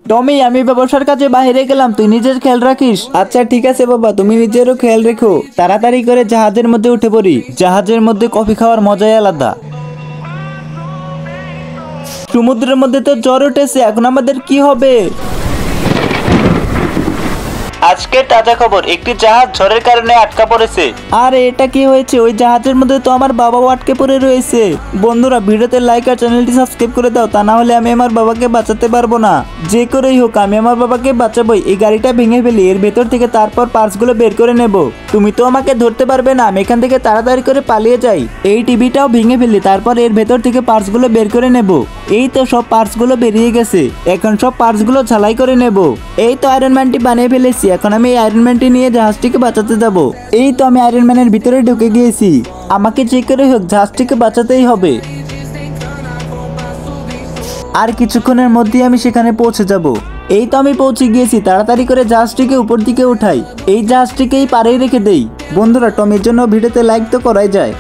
টমি, আমি ব্যবসার কাজে বাইরে গেলাম, তুই নিজের খেয়াল রাখিস। আচ্ছা ঠিক আছে বাবা, তুমি নিজেরও খেয়াল রেখো। তাড়াতাড়ি করে জাহাজের মধ্যে উঠে পড়ি। জাহাজের মধ্যে কফি খাওয়ার মজাই আলাদা। সমুদ্রের মধ্যে তো জ্বর উঠেছে, এখন আমাদের কি হবে? আজকে তাজা খবর, একটি জাহাজ ঝড়ের কারণে আটকা পড়েছে। আরে এটা কি হয়েছে? ওই জাহাজের মধ্যে তো আমার বাবাও আটকে পড়ে রয়েছে। বন্ধুরা, ভিডিওতে লাইক আর চ্যানেলটি সাবস্ক্রাইব করে দাও, তা না হলে আমি আমার বাবাকে বাঁচাতে পারবো না। যে করেই হোক আমি আমার বাবাকে বাঁচাবোই। এই গাড়িটা ভেঙে ফেলি, এর ভেতর থেকে তারপর পার্টসগুলো বের করে নেব। তুমি তো আমাকে ধরতে পারবে না, আমি এখান থেকে তাড়াতাড়ি করে পালিয়ে যাই। এই টিভিটাও ভেঙে ফেলি, তারপর এর ভেতর থেকে পার্টসগুলো বের করে নেব। এই তো সব পার্টসগুলো বেরিয়ে গেছে, এখন সব পার্টসগুলো ঝালাই করে নেব। এই তো আয়রন ম্যানটি বানিয়ে ফেলেছি, এখন আমি এই আয়রন ম্যানটি নিয়ে জাহাজটিকে বাঁচাতে যাব। এই তো আমি আয়রন ম্যানের ভিতরে ঢুকে গিয়েছি। আমাকে যে করে হোক জাহাজটিকে বাঁচাতেই হবে। আর কিছুক্ষণের মধ্যেই আমি সেখানে পৌঁছে যাব। এই তো আমি পৌঁছে গিয়েছি, তাড়াতাড়ি করে জাহাজটিকে উপর দিকে উঠাই। এই জাহাজটিকেই পাড়েই রেখে দেই। বন্ধুরা, টমির জন্য ভিডিওতে লাইক তো করাই যায়।